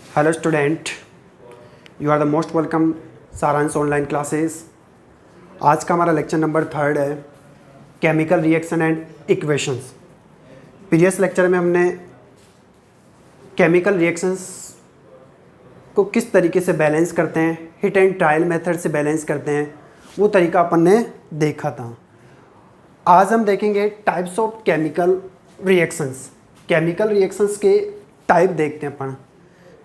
Hello student, you are the most welcome Saransh online classes. आज का हमारा लेक्चर नंबर 3 है chemical reaction and equations. Previous lecture में हमने केमिकल रिएक्शंस को किस तरीके से बैलेंस करते हैं, हिट एंड ट्रायल मेथड से बैलेंस करते हैं, वो तरीका अपन ने देखा था। आज हम देखेंगे types of chemical reactions. Chemical reactions के टाइप देखते हैं अपन।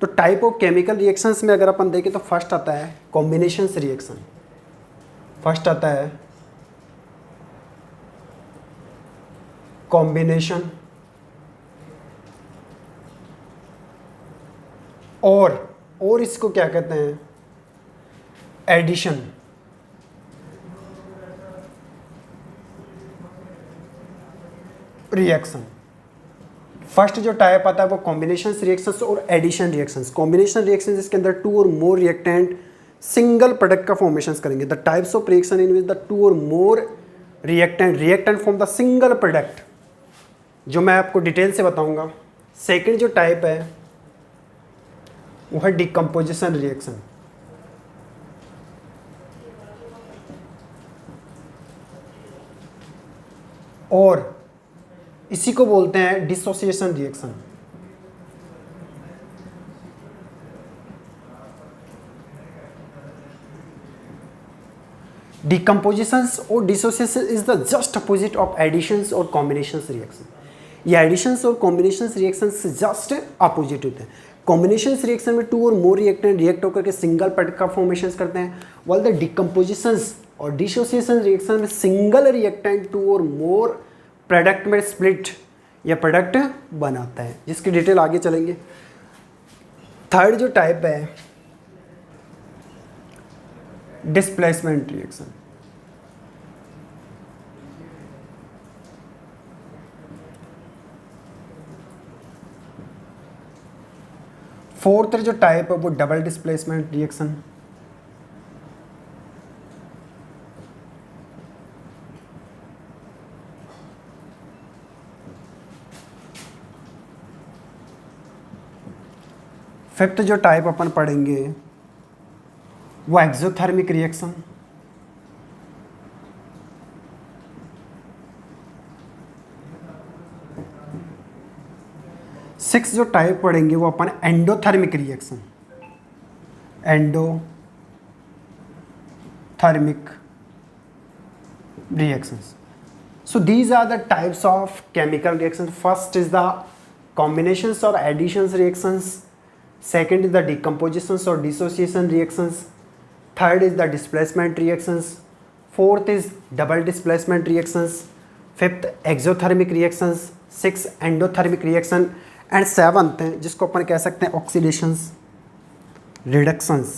तो टाइप ऑफ केमिकल रिएक्शंस में अगर अपन देखें तो फर्स्ट आता है कॉम्बिनेशन रिएक्शन। फर्स्ट आता है कॉम्बिनेशन और इसको क्या कहते हैं, एडिशन। रिएक्शन फर्स्ट जो टाइप आता है वो कॉम्बिनेशन रिएक्शंस और एडिशन रिएक्शंस। कॉम्बिनेशन रिएक्शंस जिसके अंदर टू और मोर रिएक्टेंट सिंगल प्रोडक्ट का फॉर्मेशन करेंगे। The types of reaction in which the two और more reactant form the single product, जो मैं आपको डिटेल से बताऊंगा। सेकंड जो टाइप है वो है डिकम्पोजिशन रिएक्शन। और इसी को बोलते हैं डिसोसिएशन रिएक्शन। डिकम्पोजिशंस और dissociation is the just opposite of additions और कॉम्बिनेशंस रिएक्शन। ये एडिशंस और कॉम्बिनेशंस रिएक्शन से जस्ट अपोजिट होते हैं। कॉम्बिनेशंस रिएक्शन में टू और मोर रिएक्टेंट रिएक्ट होकर के सिंगल प्रोडक्ट का फॉर्मेशन करते हैं, वाइल द डिकम्पोजिशंस और डिसोसिएशन रिएक्शन में सिंगल रिएक्टेंट टू और मोर प्रोडक्ट में स्प्लिट या प्रोडक्ट बनाता है, जिसकी डिटेल आगे चलेंगे। थर्ड जो टाइप है डिस्प्लेसमेंट रिएक्शन। फोर्थ जो टाइप है वो डबल डिस्प्लेसमेंट रिएक्शन। फिफ्थ जो टाइप अपन पढ़ेंगे वो एक्सोथर्मिक रिएक्शन। सिक्स जो टाइप पढ़ेंगे वो अपन endothermic reaction. Endothermic reactions. So these are the types of chemical reactions. First is the combinations or additions reactions. Second is the decompositions or dissociation reactions. Third is the displacement reactions. Fourth is double displacement reactions. Fifth exothermic reactions. Sixth endothermic reaction. And seventh है जिसको अपन कह सकते हैं oxidations, reductions,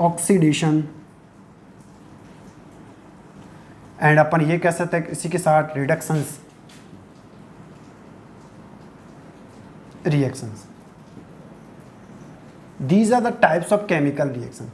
oxidation, and अपन ये कह सकते हैं इसी के साथ reductions reactions. These are the types of chemical reaction.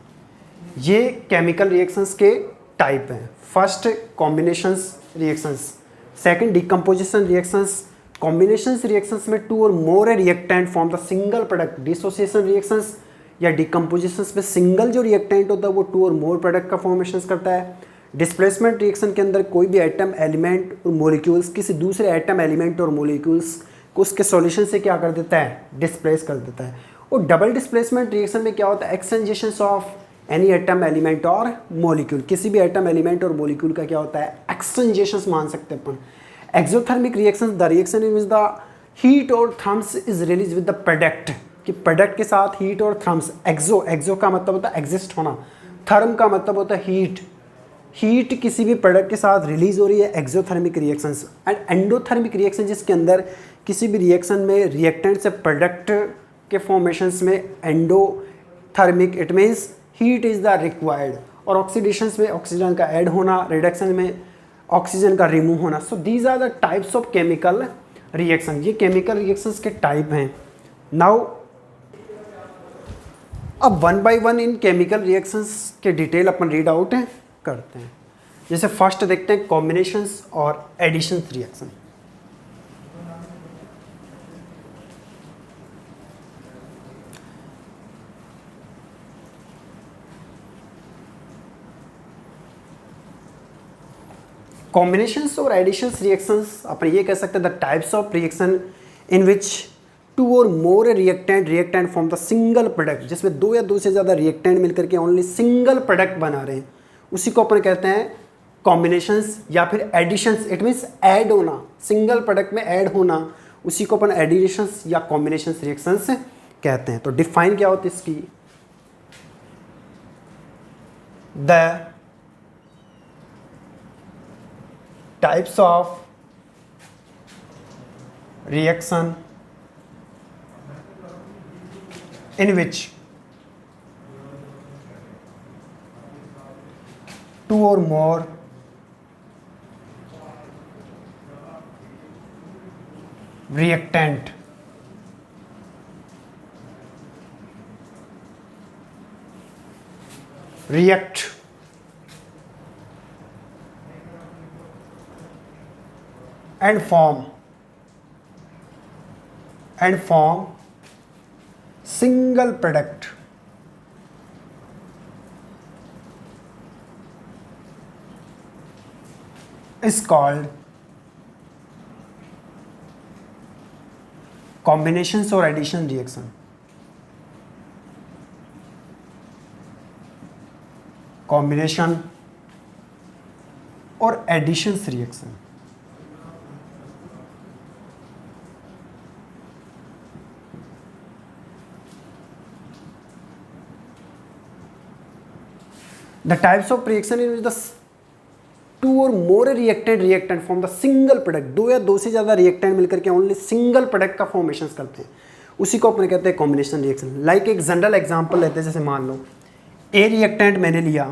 ये केमिकल रिएक्शंस के टाइप हैं। First combinations reactions, second decomposition reactions. Combinations reactions में टू और more reactant form the single product. Dissociation reactions या डिकम्पोजिशंस में सिंगल जो reactant होता है वो टू और मोर प्रोडक्ट का फॉर्मेशन करता है। डिस्प्लेसमेंट रिएक्शन के अंदर कोई भी एटम एलिमेंट और मॉलिक्यूल्स किसी दूसरे एटम एलिमेंट और मॉलिक्यूल्स को उसके सॉल्यूशन से क्या कर देता है, डिस्प्लेस कर देता है। और डबल डिस्प्लेसमेंट रिएक्शन में क्या होता है, एक्सचेंजेशंस ऑफ एनी एटम एलिमेंट और मॉलिक्यूल। किसी भी एटम एलिमेंट और मॉलिक्यूल का क्या होता है, एक्सचेंजेशंस मान सकते हैं अपन। Exothermic reaction, the reaction in which the heat और therms is release with the product, कि प्रोडक्ट के साथ हीट और थर्म्स। एक्सो का मतलब होता है एग्जिस्ट होना, थर्म का मतलब होता है हीट। हीट किसी भी प्रोडक्ट के साथ रिलीज हो रही है, exothermic reactions. And endothermic reaction जिसके अंदर किसी भी रिएक्शन में रिएक्टेंट से प्रोडक्ट के फॉर्मेशंस में endothermic, it means heat is the required. और ऑक्सीडेशंस में ऑक्सीजन का ऐड होना, रिडक्शन में ऑक्सीजन का रिमूव होना। So these are the types of chemical reaction. ये केमिकल रिएक्शंस के टाइप हैं। नाउ अब वन बाय वन इन केमिकल रिएक्शंस के डिटेल अपन रीड आउट करते हैं। जैसे फर्स्ट देखते हैं कॉम्बिनेशंस और एडिशंस रिएक्शन। कॉम्बिनेशंस और एडिशंस रिएक्शंस अपन ये कह सकते हैं the types of reaction in which two और more reactant form the single product, जिसमें दो या दो से ज़्यादा रिएक्टेंट मिलकर के ओनली सिंगल प्रोडक्ट बना रहे हैं, उसी को अपन कहते हैं कॉम्बिनेशंस या फिर एडिशंस। इट मीन्स ऐड होना, सिंगल प्रोडक्ट में ऐड होना, उसी को अपन एडिशंस या कॉम्बिनेशंस रिएक्शंस कहते हैं। तो डिफाइन क्या होती है इसकी, the types of reaction in which two or more reactant react and form single product is called combinations or addition reaction। combination और additions reaction। The types of reaction in which the two or more reactant form the single product, दो या दो से ज़्यादा reactant मिलकर के only single product का formation करते हैं, उसी को अपन कहते हैं कॉम्बिनेशन रिएक्शन। लाइक एक जनरल एग्जांपल लेते हैं, जैसे मान लो ए रिएक्टेंट मैंने लिया,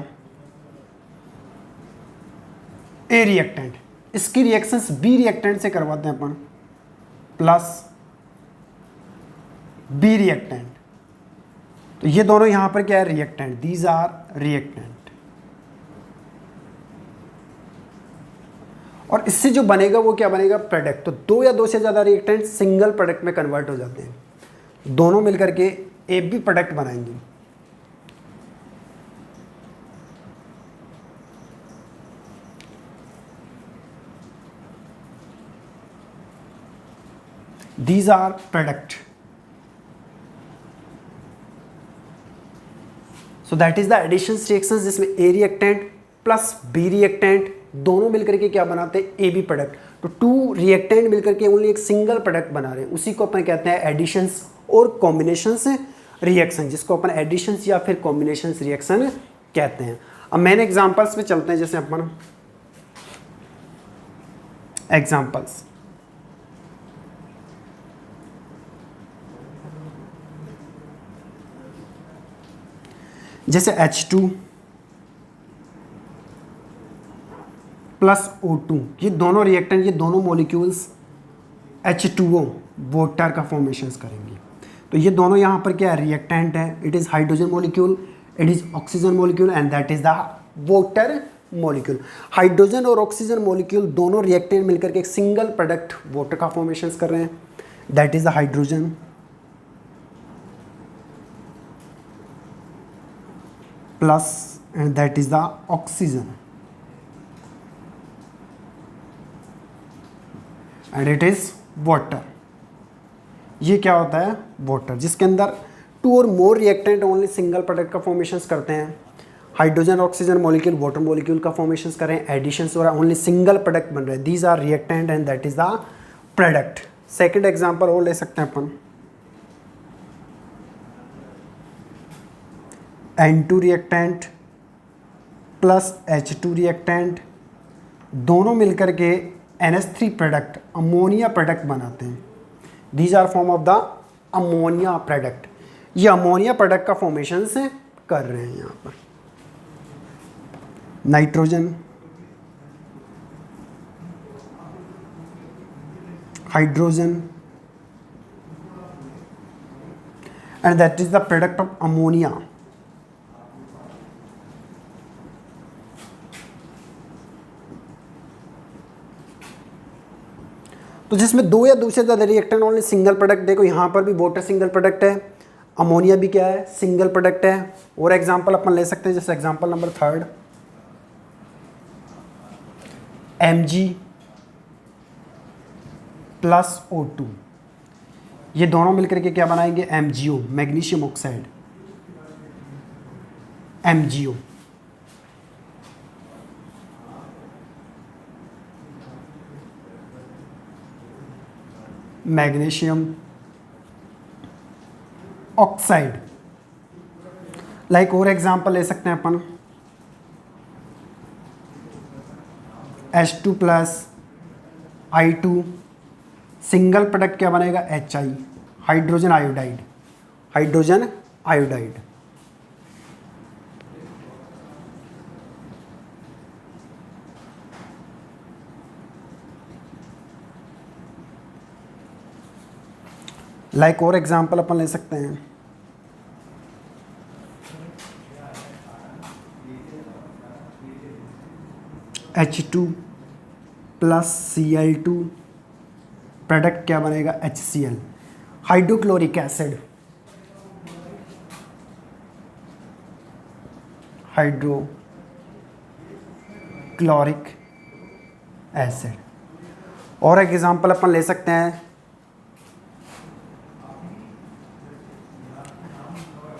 ए रिएक्टेंट, इसकी रिएक्शंस बी रिएक्टेंट से करवाते हैं अपन, प्लस बी रिएक्टेंट, तो ये दोनों यहां पर क्या है, रिएक्टेंट, दीज आर रिएक्टेंट। और इससे जो बनेगा वो क्या बनेगा, प्रोडक्ट। तो दो या दो से ज़्यादा रिएक्टेंट सिंगल प्रोडक्ट में कन्वर्ट हो जाते हैं, दोनों मिलकर के एक भी प्रोडक्ट बनाएंगे। These are product. So that is the addition reactions, जिसमें A reactant plus B reactant दोनों मिलकर के क्या बनाते हैं, ए बी प्रोडक्ट। तो टू रिएक्टेंट मिलकर के ओनली एक सिंगल प्रोडक्ट बना रहे हैं, उसी को अपन कहते हैं एडिशंस और कॉम्बिनेशंस रिएक्शन, जिसको अपन एडिशंस या फिर कॉम्बिनेशंस रिएक्शन कहते हैं। अब मेन एग्जांपल्स पे चलते हैं, जैसे अपन एग्जांपल्स, जैसे H2 प्लस O2, ये दोनों रिएक्टेंट, ये दोनों मॉलिक्यूल्स H2O वाटर का फॉर्मेशन करेंगे। तो ये दोनों यहाँ पर क्या है, रिएक्टेंट है, it is hydrogen molecule, it is oxygen molecule and that is the water molecule. Hydrogen और ऑक्सीजन मॉलिक्यूल दोनों रिएक्टेंट मिलकर के एक सिंगल प्रोडक्ट वाटर का फॉर्मेशन कर रहे हैं, that is the hydrogen plus and that is the oxygen and it is water. ये क्या होता है, वाटर, जिसके अंदर टू और more reactant only single product का फॉर्मेशन करते हैं। Hydrogen oxygen molecule water molecule का फॉर्मेशन कर रहे हैं, एडिशंस हो रहा है, ओनली सिंगल प्रोडक्ट बन रहे हैं, these are reactant and that is the product. Second example और ले सकते हैं अपन, N2 reactant plus H2 reactant दोनों मिलकर के NH3 प्रोडक्ट, अमोनिया प्रोडक्ट बनाते हैं, these are form of the ammonia product. ये अमोनिया प्रोडक्ट का फॉर्मेशन से कर रहे हैं यहाँ पर। Nitrogen, hydrogen and that is the product of ammonia. तो जिसमें दो या दो से ज़्यादा रिएक्टेंट ओनली सिंगल प्रोडक्ट, देखो यहाँ पर भी वाटर सिंगल प्रोडक्ट है, अमोनिया भी क्या है, सिंगल प्रोडक्ट है। और एग्जांपल अपन ले सकते हैं, जैसे example number 3, Mg plus O2, ये दोनों मिलकर के क्या बनाएंगे, MgO, magnesium oxide, MgO। Magnesium oxide. Like और एग्जांपल ले सकते हैं अपन, H2 plus I2, single product क्या बनेगा, HI, hydrogen iodide, hydrogen iodide. Like और एग्जांपल अपन ले सकते हैं, H2 प्लस Cl2, प्रोडक्ट क्या बनेगा, HCl, hydrochloric acid, hydrochloric acid. और एक एग्जांपल अपन ले सकते हैं,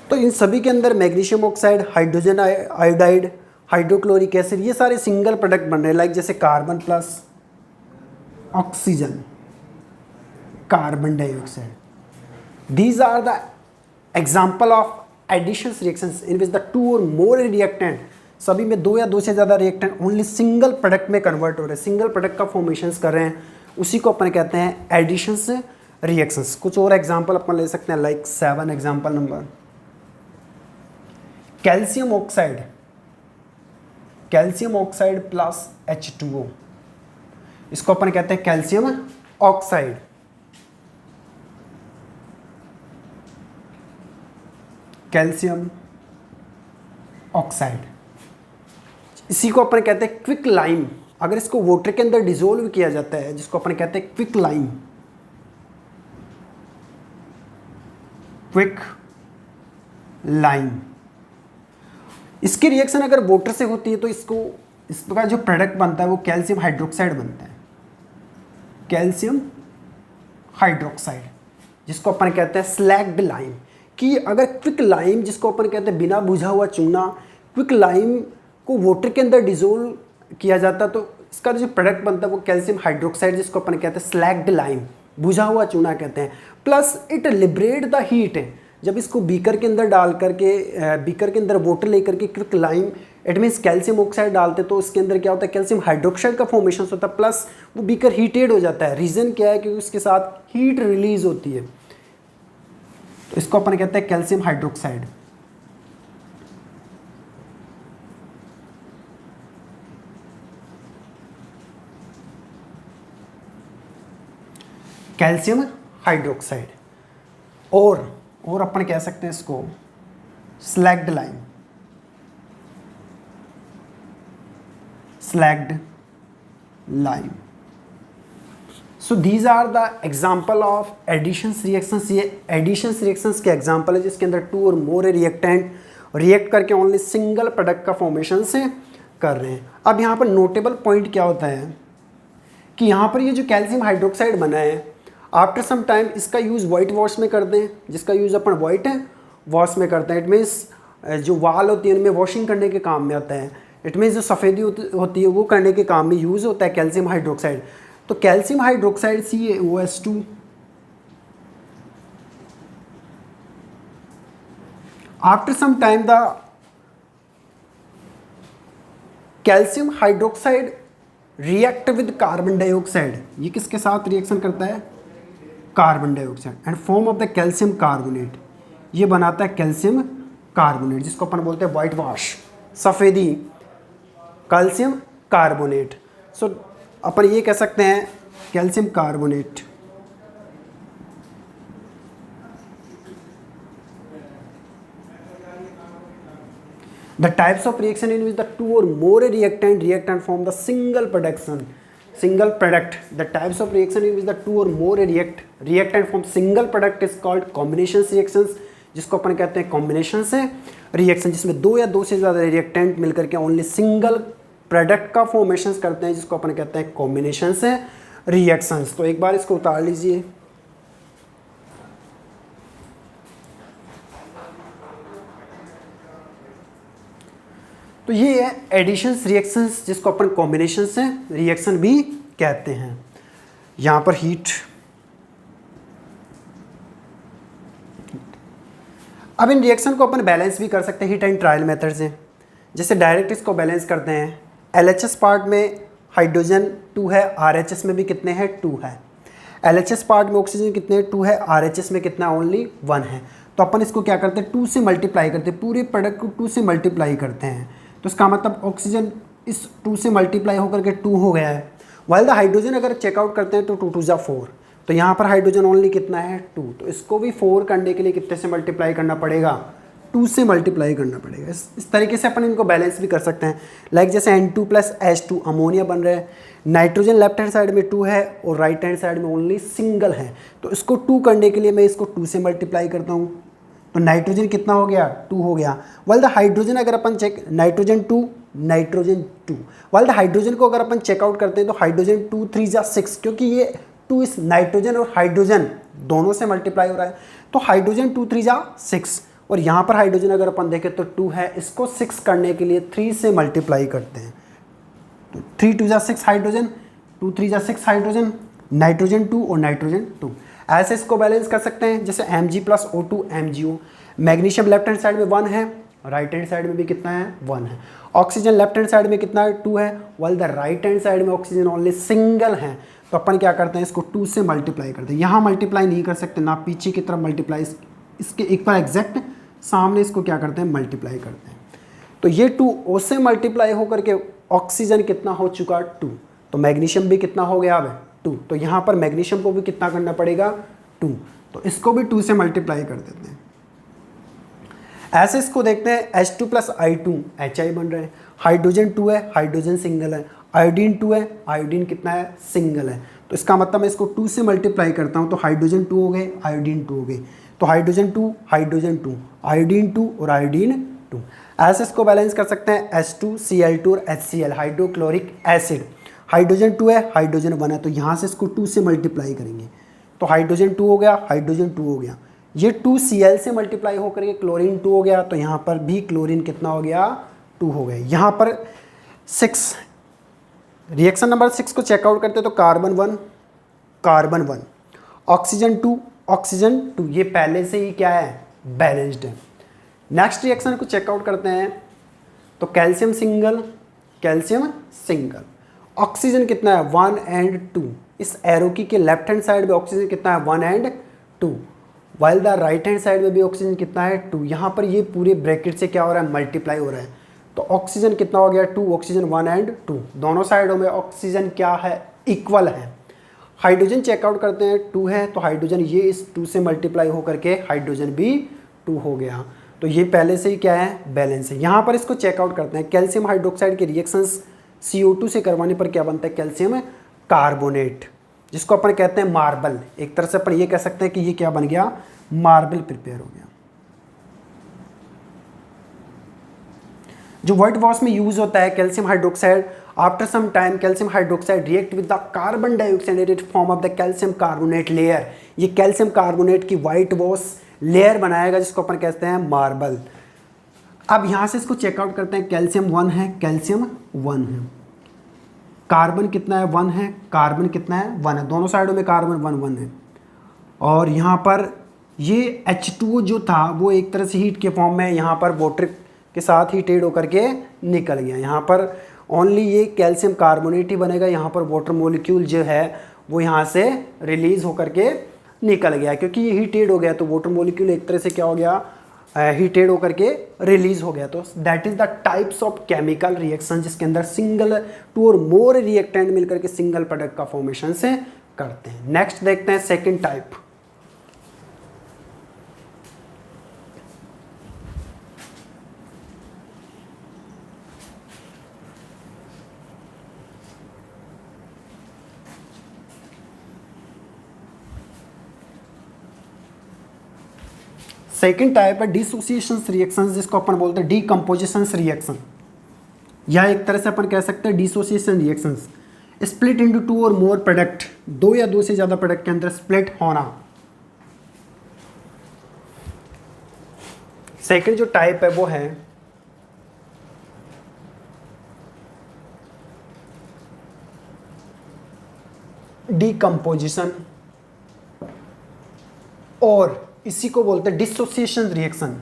तो इन सभी के अंदर magnesium oxide, hydrogen iodide, hydrochloric acid, ये सारे सिंगल प्रोडक्ट बन रहे हैं। लाइक जैसे carbon plus oxygen, carbon dioxide. These are the example of additions reactions in which the two और मोर रिएक्टेंट, सभी में दो या दो से ज़्यादा रिएक्टेंट ओनली सिंगल प्रोडक्ट में कन्वर्ट हो रहे हैं, सिंगल प्रोडक्ट का फॉर्मेशंस कर रहे हैं, उसी को अपन कहते हैं एडिशंस रिएक्शंस। कुछ और एग्जाम्पल अपन ले सकते हैं, like 7 example number, calcium oxide, calcium oxide plus H2O, इसको अपन कहते हैं कैल्शियम ऑक्साइड। कैल्शियम ऑक्साइड, इसी को अपन कहते हैं क्विक लाइम। अगर इसको वाटर के अंदर डिसोल्व किया जाता है, जिसको अपन कहते हैं क्विक लाइम, क्विक लाइम। इसकी रिएक्शन अगर वाटर से होती है तो इसका जो प्रोडक्ट बनता है वो कैल्शियम हाइड्रोक्साइड बनता है, कैल्शियम हाइड्रोक्साइड, जिसको अपन कहते हैं स्लैग्ड लाइम। कि अगर क्विक लाइम, जिसको अपन कहते हैं बिना बुझा हुआ चूना, क्विक लाइम को वाटर के अंदर डिसोल्व किया जाता तो इसका जो प्रोडक्ट बनता है वो कैल्शियम हाइड्रोक्साइड, जिसको अपन कहते हैं स्लैग्ड लाइम, बुझा हुआ चूना कहते हैं। Plus it liberate the heat, जब इसको बीकर के अंदर डाल करके, बीकर के अंदर वाटर लेकर के quick lime, it means calcium oxide डालते तो उसके अंदर क्या होता है, कैल्शियम हाइड्रोक्साइड का फॉर्मेशन होता है, प्लस वो बीकर हीटेड हो जाता है। रीज़न क्या है, क्योंकि उसके साथ हीट रिलीज होती है, तो इसको अपन कहते हैं कैल्शियम हाइड्रोक्साइड। Calcium hydroxide. और अपन कह सकते हैं इसको slaked lime, slaked lime. So these are the example of additions reactions. ये एडिशंस रिएक्शंस के एग्जाम्पल है जिसके अंदर टू और मोर रिएक्टेंट रिएक्ट करके ओनली सिंगल प्रोडक्ट का फॉर्मेशन से कर रहे हैं। अब यहाँ पर नोटेबल पॉइंट क्या होता है कि यहाँ पर ये जो कैल्शियम हाइड्रोक्साइड बना है, आफ्टर सम टाइम इसका यूज़ वाइट वॉश में करते हैं, जिसका यूज़ अपन वाइट वॉश में करते हैं। इट मीन्स जो वाल होती है उनमें वॉशिंग करने के काम में आता है। इट मीन्स जो सफ़ेदी होती है वो करने के काम में यूज़ होता है कैल्शियम हाइड्रोक्साइड। तो calcium hydroxide CaOH2 after some time the calcium hydroxide react with carbon dioxide. ये किसके साथ रिएक्शन करता है, carbon dioxide, and form of the calcium carbonate. ये बनाता है कैल्शियम कार्बोनेट, जिसको अपन बोलते हैं वाइट वॉश, सफ़ेदी, कैल्शियम कार्बोनेट। सो अपन ये कह सकते हैं calcium carbonate. The types of reaction in which the two or more reactant form the single product. The types of reaction in which the two or more reactant form single product is called combination reactions, जिसको अपन कहते हैं combination से reaction, जिसमें दो या दो से ज़्यादा रिएक्टेंट मिलकर के ओनली सिंगल प्रोडक्ट का फॉर्मेशन करते हैं जिसको अपन कहते हैं कॉम्बिनेशन से रिएक्शंस। तो एक बार इसको उतार लीजिए। तो ये है एडिशंस रिएक्शंस जिसको अपन कॉम्बिनेशन से रिएक्शन भी कहते हैं। यहाँ पर हीट, अब इन रिएक्शन को अपन बैलेंस भी कर सकते हैं हीट एंड ट्रायल मेथड से। जैसे डायरेक्ट इसको बैलेंस करते हैं, LHS पार्ट में हाइड्रोजन 2 है, RHS में भी कितने हैं 2 है। LHS पार्ट में ऑक्सीजन कितने 2 है, RHS में कितना ओनली 1 है। तो अपन इसको क्या करते हैं 2 से मल्टीप्लाई करते हैं, पूरे प्रोडक्ट को 2 से मल्टीप्लाई करते हैं। तो इसका मतलब ऑक्सीजन इस 2 से मल्टीप्लाई होकर के 2 हो गया है। वाइल द हाइड्रोजन अगर चेकआउट करते हैं तो 2 2 जा 4, तो यहाँ पर हाइड्रोजन ओनली कितना है 2, तो इसको भी 4 करने के लिए कितने से मल्टीप्लाई करना पड़ेगा 2 से मल्टीप्लाई करना पड़ेगा। इस तरीके से अपन इनको बैलेंस भी कर सकते हैं। लाइक जैसे N2 + H2 अमोनिया बन रहा है, नाइट्रोजन लेफ्ट हैंड साइड में 2 है और राइट हैंड साइड में ओनली सिंगल है, तो इसको 2 करने के लिए मैं इसको 2 से मल्टीप्लाई करता हूँ, तो नाइट्रोजन कितना हो गया 2 हो गया। वाइल द हाइड्रोजन अगर अपन check nitrogen 2 while the hydrogen को अगर अपन चेकआउट करते हैं तो हाइड्रोजन 2 3 जा 6, क्योंकि ये 2 इस नाइट्रोजन और हाइड्रोजन दोनों से मल्टीप्लाई हो रहा है, तो हाइड्रोजन 2 3 जा 6, और यहाँ पर हाइड्रोजन अगर अपन देखें तो 2 है, इसको 6 करने के लिए 3 से मल्टीप्लाई करते हैं, तो 3 2 जा 6 हाइड्रोजन, 2 3 जा 6 हाइड्रोजन, नाइट्रोजन 2 और नाइट्रोजन 2। ऐसे इसको बैलेंस कर सकते हैं। जैसे Mg + O2 MgO, magnesium left hand side में 1 है, राइट हैंड साइड में भी कितना है 1 है। ऑक्सीजन लेफ्ट हैंड साइड में कितना है 2 है, while the right hand side में ऑक्सीजन ओनली सिंगल है, तो अपन क्या करते हैं इसको 2 से मल्टीप्लाई करते हैं। यहाँ मल्टीप्लाई नहीं कर सकते, ना पीछे की तरफ मल्टीप्लाई, इसके एक बार एग्जैक्ट सामने इसको क्या करते हैं मल्टीप्लाई करते हैं। तो ये 2 O से मल्टीप्लाई होकर के ऑक्सीजन कितना हो चुका 2, तो मैग्नीशियम भी कितना हो गया अब 2, तो यहाँ पर मैग्नीशियम को भी कितना करना पड़ेगा 2, तो इसको भी 2 से मल्टीप्लाई कर देते हैं। ऐसे इसको देखते हैं H2 + I2 HI बन रहे हैं, हाइड्रोजन 2 है, हाइड्रोजन सिंगल है, आयोडीन 2 है, आयोडीन कितना है सिंगल है, तो इसका मतलब मैं इसको 2 से मल्टीप्लाई करता हूँ, तो हाइड्रोजन 2 हो गए, आयोडीन 2 हो गए, तो हाइड्रोजन 2 आयोडीन 2 और आयोडीन 2। ऐसे इसको बैलेंस कर सकते हैं H2Cl2 और HCl हाइड्रोक्लोरिक एसिड, हाइड्रोजन 2 है, हाइड्रोजन 1 है, तो यहाँ से इसको 2 से मल्टीप्लाई करेंगे, तो हाइड्रोजन 2 हो गया, हाइड्रोजन 2 हो गया, ये 2Cl से मल्टीप्लाई होकर के क्लोरीन 2 हो गया, तो यहाँ पर भी क्लोरीन कितना हो गया 2 हो गए। यहाँ पर 6 रिएक्शन नंबर 6 को चेकआउट करते हैं तो कार्बन 1 ऑक्सीजन 2 ये पहले से ही क्या है बैलेंस्ड है। नेक्स्ट रिएक्शन को चेकआउट करते हैं तो कैल्शियम सिंगल, ऑक्सीजन कितना है 1 and 2, इस एरो की के लेफ्ट हैंड साइड में ऑक्सीजन कितना है 1 and 2, while the right hand side में भी ऑक्सीजन कितना है 2। यहाँ पर ये पूरे ब्रैकेट से क्या हो रहा है मल्टीप्लाई हो रहा है, तो ऑक्सीजन कितना हो गया 2, ऑक्सीजन 1 and 2, दोनों साइडों में ऑक्सीजन क्या है इक्वल है। हाइड्रोजन चेकआउट करते हैं 2 है, तो हाइड्रोजन ये इस 2 से मल्टीप्लाई होकर के हाइड्रोजन भी 2 हो गया, तो ये पहले से ही क्या है बैलेंस है। यहाँ पर इसको चेकआउट करते हैं कैल्शियम हाइड्रोक्साइड के रिएक्शंस CO2 से करवाने पर क्या बनता है कैल्शियम कार्बोनेट, जिसको अपन कहते हैं मार्बल। एक तरह से अपन ये कह सकते हैं कि ये क्या बन गया मार्बल प्रिपेयर हो गया। जो व्हाइट वॉश में यूज होता है calcium hydroxide, after some time calcium hydroxide react with the carbon dioxide it form of the calcium carbonate layer, ये कैल्शियम कार्बोनेट की व्हाइट वॉश लेयर बनाएगा जिसको अपन कहते हैं मार्बल। अब यहाँ से इसको चेकआउट करते हैं कैल्शियम 1 है, कार्बन कितना है 1 है, कार्बन कितना है 1 है, दोनों साइडों में कार्बन 1 1 है, और यहाँ पर ये H2O जो था वो एक तरह से हीट के फॉर्म में यहाँ पर वाटर के साथ हीटेड होकर के निकल गया। यहाँ पर ओनली ये कैल्शियम कार्बोनेट ही बनेगा, यहाँ पर वाटर मॉलिक्यूल जो है वो यहाँ से रिलीज होकर के निकल गया, क्योंकि ये हीटेड हो गया तो वाटर मॉलिक्यूल एक तरह से क्या हो गया हीटेड होकर के रिलीज हो गया। तो that is the types of chemical reaction जिसके अंदर सिंगल 2 और मोर रिएक्टेंट मिलकर के सिंगल प्रोडक्ट का फॉर्मेशन से करते हैं। नेक्स्ट देखते हैं सेकेंड टाइप। सेकेंड टाइप है डिसोसिएशन रिएक्शन जिसको अपन बोलते हैं डीकम्पोजिशन रिएक्शन। या एक तरह से अपन कह सकते हैं dissociation reactions, split into two और मोर प्रोडक्ट, दो या दो से ज़्यादा प्रोडक्ट के अंदर स्प्लिट होना। सेकंड जो टाइप है वो है डीकम्पोजिशन, और इसी को बोलते हैं डिसोसिएशन रिएक्शन।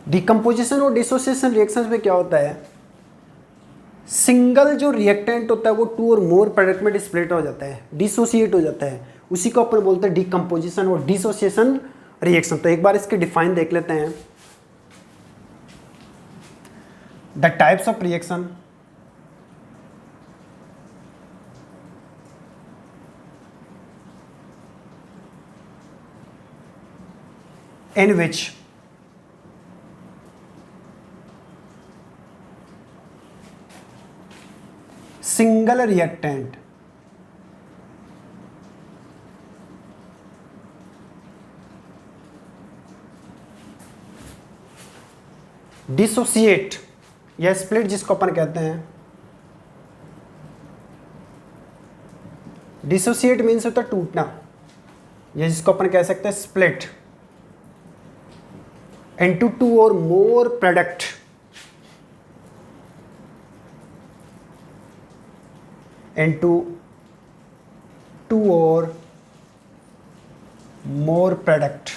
डिकम्पोजिशन और डिसोसिएशन रिएक्शंस में क्या होता है, सिंगल जो रिएक्टेंट होता है वो टू और मोर प्रोडक्ट में स्प्लिट हो जाता है, डिसोसिएट हो जाता है, उसी को अपन बोलते हैं डिकम्पोजिशन और डिसोसिएशन रिएक्शन। तो एक बार इसके डिफाइन देख लेते हैं। The types of reaction in which single reactant dissociate या स्प्लिट, जिसको अपन कहते हैं डिसोसिएट मीन्स होता है टूटना, या जिसको अपन कह सकते हैं split into two or more product into two or more product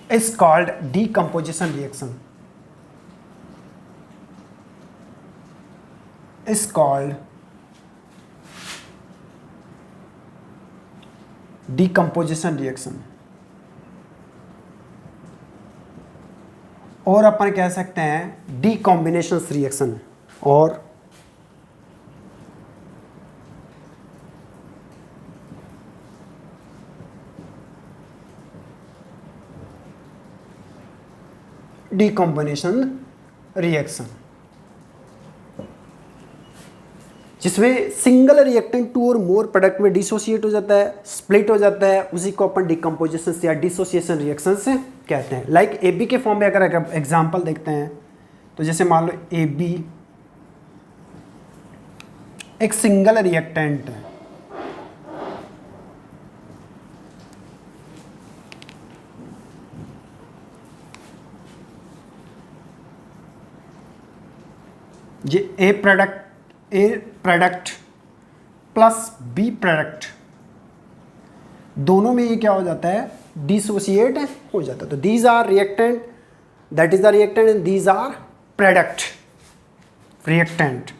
is called decomposition reaction, is called decomposition reaction, और अपन कह सकते हैं डीकॉम्बिनेशन रिएक्शन, और डीकॉम्बिनेशन रिएक्शन, जिसमें सिंगल रिएक्टेंट टू और मोर प्रोडक्ट में डिसोसिएट हो जाता है, स्प्लिट हो जाता है, उसी को अपन डिकम्पोजिशन या डिसोसिएशन रिएक्शन से कहते हैं। लाइक AB के फॉर्म में अगर एग्जांपल देखते हैं तो जैसे मान लो AB एक सिंगल रिएक्टेंट है, ये A product plus B product, दोनों में ये क्या हो जाता है, डिसोसिएट हो जाता है। तो these are reactant, that is the reactant, and these are product reactant.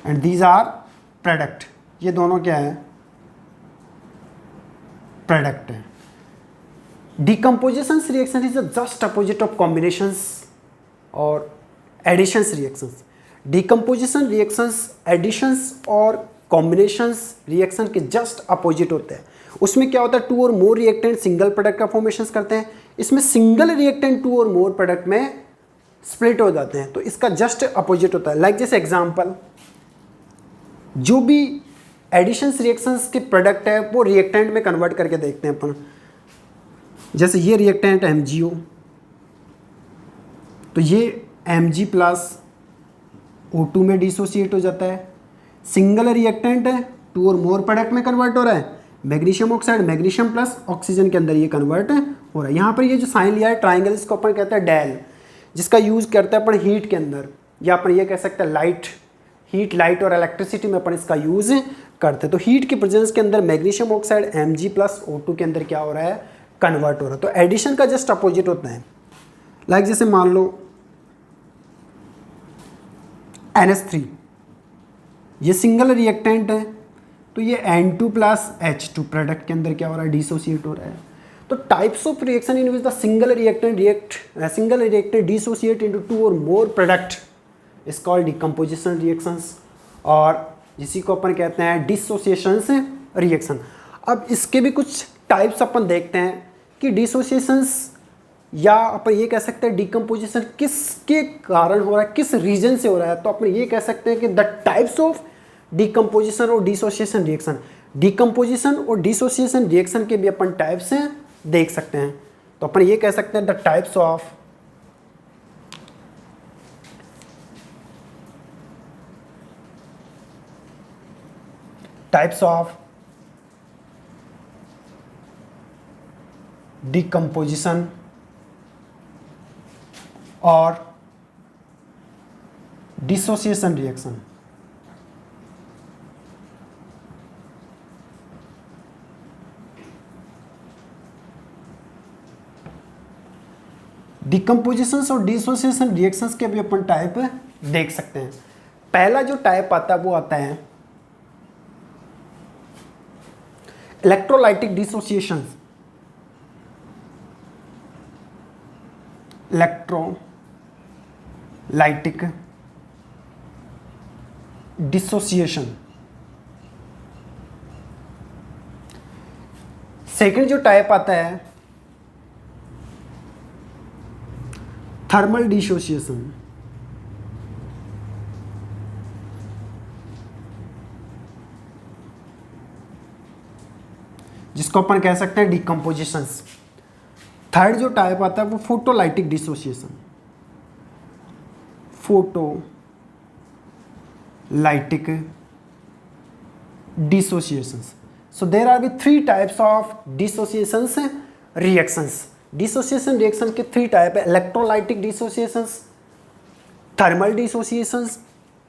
And these are product, ये दोनों क्या है, प्रोडक्ट है। Decomposition reaction is the just opposite of combinations और additions reactions. Decomposition reactions additions और combinations reaction के just opposite होते हैं। उसमें क्या होता है, टू और मोर रिएक्टेंट सिंगल प्रोडक्ट का फॉर्मेशन करते हैं, इसमें सिंगल रिएक्टेंट टू और मोर प्रोडक्ट में स्प्लिट हो जाते हैं, तो इसका जस्ट अपोजिट होता है। लाइक जैसे एग्जाम्पल, जो भी एडिशंस रिएक्शंस के प्रोडक्ट है वो रिएक्टेंट में कन्वर्ट करके देखते हैं अपन। जैसे ये रिएक्टेंट MgO, तो ये Mg प्लस O2 में डिसोसिएट हो जाता है, सिंगल रिएक्टेंट है, टू और मोर प्रोडक्ट में कन्वर्ट हो रहा है, magnesium oxide magnesium plus oxygen के अंदर ये कन्वर्ट हो रहा है। यहाँ पर ये जो साइन लिया है ट्राइंगल, इसको अपन कहते हैं डेल, जिसका यूज़ करते हैं अपन हीट के अंदर, या अपन ये कह सकते हैं लाइट, हीट लाइट और इलेक्ट्रिसिटी में अपन इसका यूज़ करते हैं। तो हीट के प्रेजेंस के अंदर magnesium oxide Mg plus O2 के अंदर क्या हो रहा है, कन्वर्ट हो रहा है। तो एडिशन का जस्ट अपोजिट होता है। लाइक जैसे मान लो NH3, ये सिंगल रिएक्टेंट है, तो ये N2 प्लस H2 प्रोडक्ट के अंदर क्या हो रहा है, डिसोसिएट हो रहा है। तो types of reaction in which the single reactant dissociate into two और more product is called decomposition reactions, और जिसी को अपन कहते हैं डिसोसिएशन रिएक्शन। अब इसके भी कुछ टाइप्स अपन देखते हैं कि डिसोसिएशंस या अपन ये कह सकते हैं डिकम्पोजिशन किसके कारण हो रहा है, किस रीजन से हो रहा है, तो अपन ये कह सकते हैं कि द टाइप्स ऑफ डिकम्पोजिशन और डिसोसिएशन रिएक्शन। डिकम्पोजिशन और डिसोसिएशन रिएक्शन के भी अपन टाइप्स हैं देख सकते हैं, तो अपन ये कह सकते हैं द टाइप्स ऑफ डिकम्पोजिशन और डिसोसिएशन रिएक्शन। डिकम्पोजिशंस और डिसोसिएशन रिएक्शंस के भी अपन टाइप देख सकते हैं। पहला जो टाइप आता है वो आता है electrolytic dissociation. Electrolytic dissociation. Second जो टाइप आता है थर्मल डिसोसिएशन। जिसको अपन कह सकते हैं डिकम्पोजिशंस। थर्ड जो टाइप आता है वो photolytic dissociation. Photolytic dissociations. So there are the three types of dissociations reactions. Dissociation reaction के three type है electrolytic dissociations, thermal dissociations,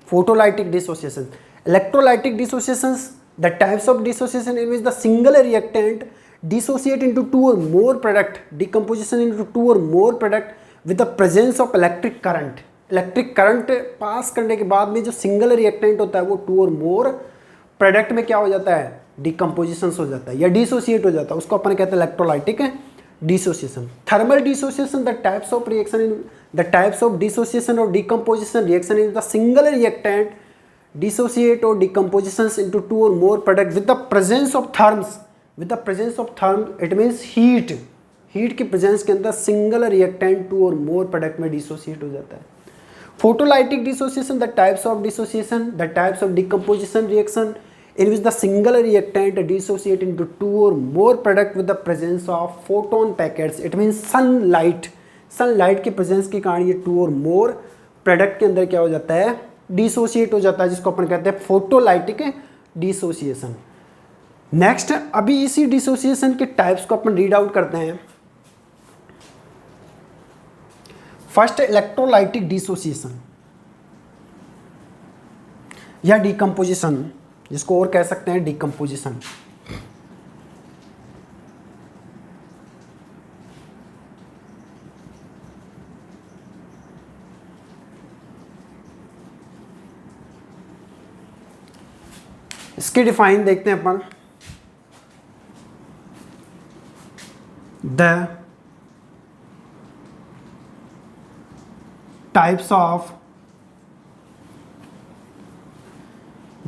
photolytic dissociations. Electrolytic dissociations, the types of dissociation in which the single reactant dissociate into two or more product, decomposition into two or more product with the presence of electric current. Electric current पास करने के बाद में जो single reactant होता है वो two or more product में क्या हो जाता है डिकम्पोजिशन हो जाता है या डिसोसिएट हो जाता है, उसको अपन कहते हैं electrolytic dissociation. Thermal dissociation the types of reaction in the types of dissociation और decomposition reaction in the single reactant dissociate और डिकम्पोजिशन इनटू टू और more product with the presence of therms. With the presence of therm it means heat की presence के अंदर single reactant two और more product में dissociate हो जाता है। Photolytic dissociation the types of dissociation the types of decomposition reaction in which the single reactant dissociate into two or more product with the presence of photon packets. It means sunlight की presence के कारण ये to और more product के अंदर क्या हो जाता है डिसोसिएट हो जाता है, जिसको अपन कहते हैं फोटोलाइटिक डिसोसिएशन। नेक्स्ट अभी इसी डिसोसिएशन के टाइप्स को अपन रीड आउट करते हैं। फर्स्ट इलेक्ट्रोलाइटिक डिसोसिएशन या डिकम्पोजिशन, जिसको और कह सकते हैं डिकम्पोजिशन। इसके डिफाइन देखते हैं अपन। The types of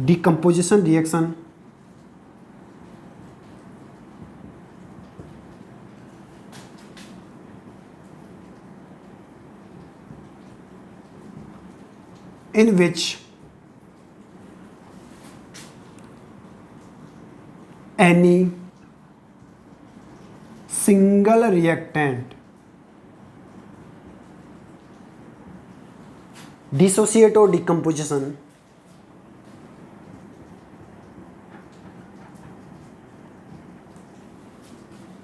decomposition reaction in which any single reactant dissociate or decomposition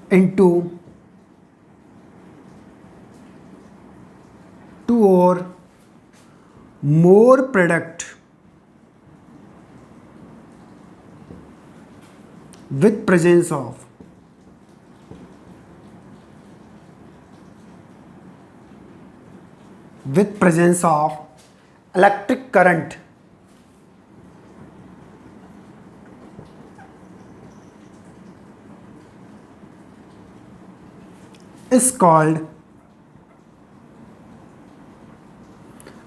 into two or more product with presence of electric current is called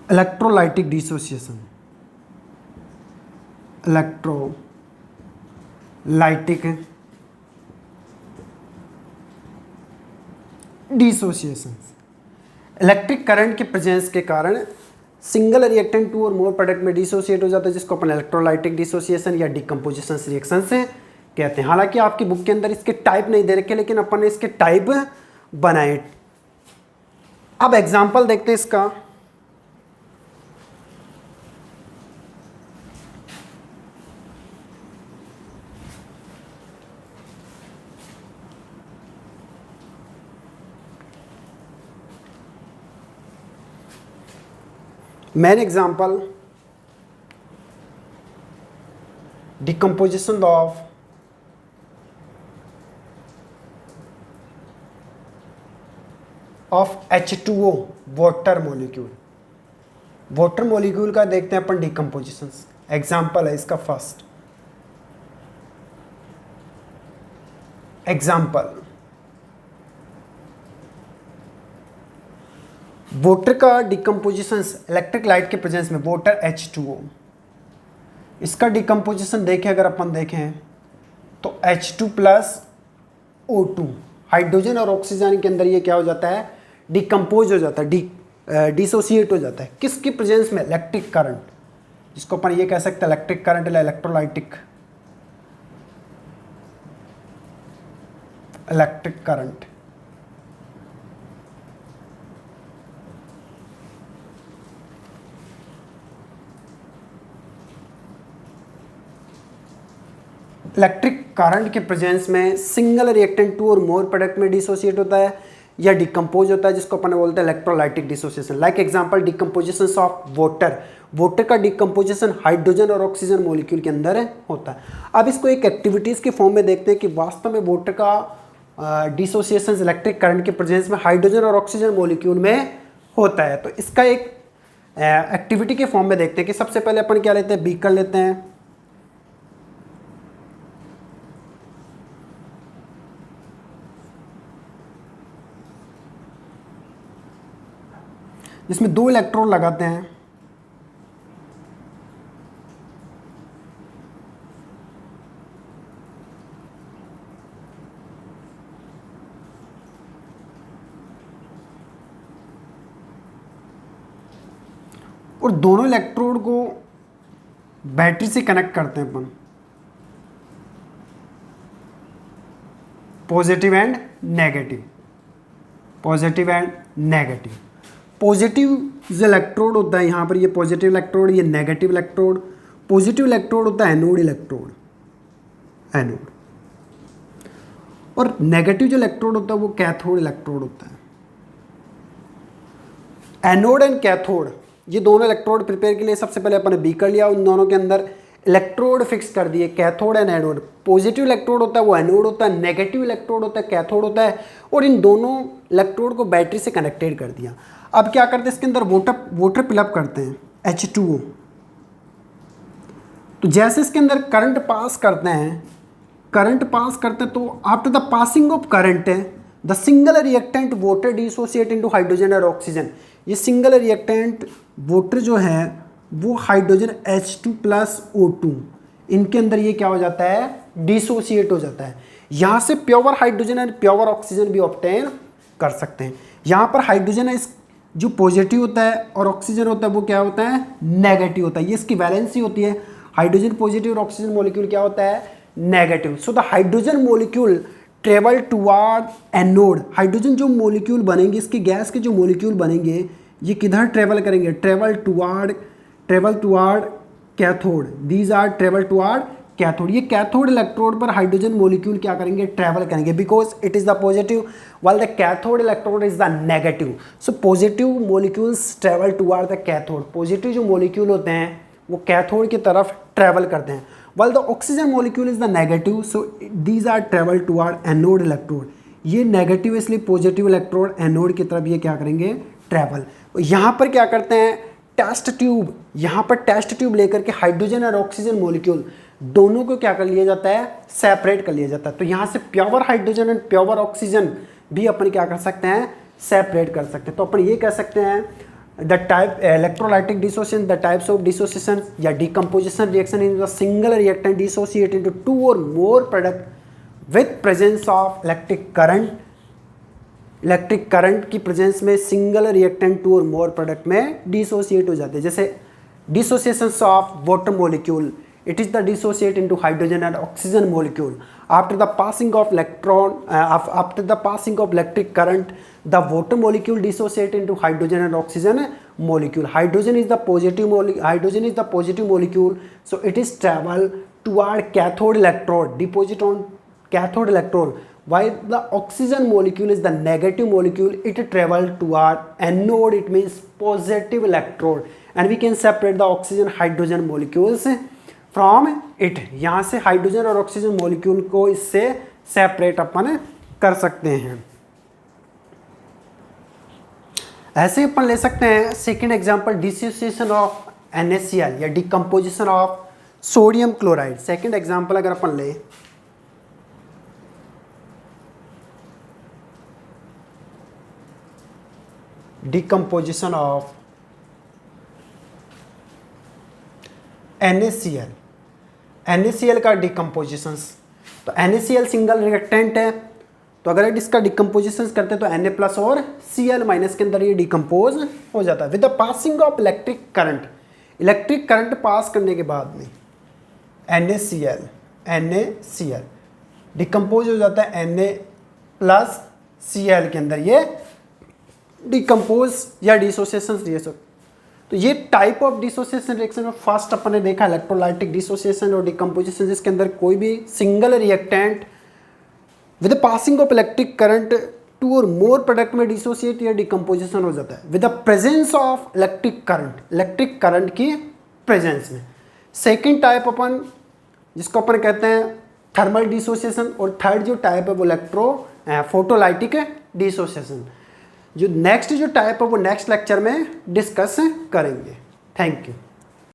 electrolytic dissociation. Electrolytic dissociation, electric current के presence के कारण single reactant two और more product में dissociate हो जाता है, जिसको अपन electrolytic dissociation या डिकम्पोजिशन रिएक्शन से कहते हैं। हालांकि आपकी बुक के अंदर इसके टाइप नहीं दे रखे, लेकिन अपन ने इसके टाइप बनाए। अब एग्जांपल देखते हैं इसका। Main example, decomposition of H2O water molecule. Water molecule का देखते हैं अपन डिकम्पोजिशन। एग्जाम्पल है इसका फर्स्ट एग्जाम्पल, वाटर का डिकम्पोजिशन इलेक्ट्रिक लाइट के प्रेजेंस में, वाटर H2O, इसका डिकम्पोजिशन देखें अगर अपन देखें तो H2 प्लस O2, हाइड्रोजन और ऑक्सीजन के अंदर ये क्या हो जाता है, डिकम्पोज हो जाता है, डिसोसिएट हो जाता है। किसकी प्रेजेंस में, इलेक्ट्रिक करंट, जिसको अपन ये कह सकते हैं इलेक्ट्रिक करंट या electrolytic electric current. Electric current के प्रेजेंस में सिंगल रिएक्टेंट टू और मोर प्रोडक्ट में डिसोसिएट होता है या डिकम्पोज होता है, जिसको अपन बोलते हैं electrolytic dissociation. Like example, decomposition of water, water का डिकम्पोजिशन हाइड्रोजन और ऑक्सीजन मॉलिक्यूल के अंदर होता है। अब इसको एक एक्टिविटीज़ के फॉर्म में देखते हैं कि वास्तव में वाटर का डिसोसिएशन इलेक्ट्रिक करंट के प्रेजेंस में हाइड्रोजन और ऑक्सीजन मॉलिक्यूल में होता है। तो इसका एक एक्टिविटी के फॉर्म में देखते हैं कि सबसे पहले अपन क्या लेते हैं, बीकर लेते हैं, जिसमें 2 इलेक्ट्रोड लगाते हैं, और दोनों इलेक्ट्रोड को बैटरी से कनेक्ट करते हैं अपन, positive and negative, positive and negative. Positive जो इलेक्ट्रोड होता है यहाँ पर, ये पॉजिटिव इलेक्ट्रोड, ये नेगेटिव इलेक्ट्रोड। पॉजिटिव इलेक्ट्रोड होता है एनोड इलेक्ट्रोड, एनोड, और नेगेटिव जो इलेक्ट्रोड होता है वो कैथोड इलेक्ट्रोड होता है। एनोड एंड कैथोड, ये दोनों इलेक्ट्रोड प्रिपेयर के लिए सबसे पहले अपन ने बीकर लिया, उन दोनों के अंदर इलेक्ट्रोड फिक्स कर दिए, cathode and anode. Positive electrode होता है वो एनोड होता है, नेगेटिव इलेक्ट्रोड होता है कैथोड होता है, और इन दोनों इलेक्ट्रोड को बैटरी से कनेक्टेड कर दिया। अब क्या करते हैं, इसके अंदर वाटर फिलअप करते हैं H2O। तो जैसे इसके अंदर करंट पास करते हैं, तो after the passing of current the single reactant water dissociate into hydrogen और ऑक्सीजन। ये सिंगल रिएक्टेंट वाटर जो है वो हाइड्रोजन H2 प्लस O2, इनके अंदर ये क्या हो जाता है, डिसोसिएट हो जाता है। यहाँ से pure hydrogen and pure oxygen भी ऑब्टेन कर सकते हैं। यहाँ पर हाइड्रोजन है जो पॉजिटिव होता है और ऑक्सीजन होता है वो क्या होता है, नेगेटिव होता है। ये इसकी वैलेंसी होती है, हाइड्रोजन पॉजिटिव और ऑक्सीजन मॉलिक्यूल क्या होता है, negative. So the hydrogen molecule travel toward anode. Hydrogen जो मॉलिक्यूल बनेंगे, इसके गैस के जो मॉलिक्यूल बनेंगे, ये किधर ट्रेवल करेंगे, travel toward cathode. These are travel toward cathode. ये कैथोड इलेक्ट्रोड पर हाइड्रोजन मॉलिक्यूल क्या करेंगे, ट्रैवल करेंगे, because it is the positive while the cathode electrode is the negative. So positive molecules travel toward the cathode. Positive जो molecule होते हैं वो cathode की तरफ ट्रैवल करते हैं, while the oxygen molecule is the negative. So these are travel toward anode electrode. ये negative इसलिए पॉजिटिव इलेक्ट्रोड एनोड की तरफ ये क्या करेंगे, ट्रैवल। यहाँ पर क्या करते हैं, टेस्ट ट्यूब, यहाँ पर टेस्ट ट्यूब लेकर के हाइड्रोजन और ऑक्सीजन मॉलिक्यूल दोनों को क्या कर लिया जाता है, सेपरेट कर लिया जाता है। तो यहाँ से pure hydrogen and pure oxygen भी अपन क्या कर सकते हैं, सेपरेट कर सकते हैं। तो अपन ये कह सकते हैं the type electrolytic dissociation, the types of dissociation या decomposition reaction in the single reactant dissociate into 2 और more product with presence of electric current electric current की प्रेजेंस में सिंगल रिएक्टेंट टू और मोर प्रोडक्ट में dissociate हो जाते हैं। जैसे dissociation of water molecule, it is the dissociate into hydrogen and oxygen molecule after the passing of after the passing of electric current, the water molecule dissociate into hydrogen and oxygen molecule. Hydrogen is the positive molecule, so it is travel toward cathode electrode, deposit on cathode electrode, while the oxygen molecule is the negative molecule, it travel toward anode, it means positive electrode, and we can separate the oxygen hydrogen molecules from it. यहाँ से hydrogen और oxygen molecule को इससे separate अपन कर सकते हैं। ऐसे अपन ले सकते हैं second example, dissociation of NaCl या decomposition of sodium chloride. Second example अगर अपन ले, डिकम्पोजिशन ऑफ NaCl, NaCl का डिकम्पोजिशन, तो NaCl सिंगल रिएक्टेंट है, तो अगर इसका डिकम्पोजिशन करते हैं तो Na प्लस और Cl माइनस के अंदर ये डिकम्पोज हो जाता है। With the passing of electric current pass करने के बाद में NaCl डिकम्पोज हो जाता है Na प्लस Cl के अंदर, ये डिकम्पोज या डिसोसिएशन रिएक्शन। तो ये टाइप ऑफ डिसोसिएशन रिएक्शन में फर्स्ट अपन ने देखा इलेक्ट्रोलाइटिक डिसोसिएशन और डिकम्पोजिशन, जिसके अंदर कोई भी single reactant with passing of electric current two और मोर प्रोडक्ट में डिसोसिएट या डिकम्पोजिशन हो जाता है with the presence of electric current की प्रेजेंस में। सेकेंड टाइप अपन जिसको अपन कहते हैं थर्मल डिसोसिएशन, और थर्ड जो टाइप है वो फोटोलाइटिक डिसोसिएशन। जो नेक्स्ट जो टाइप है वो नेक्स्ट लेक्चर में डिस्कस करेंगे। Thank you.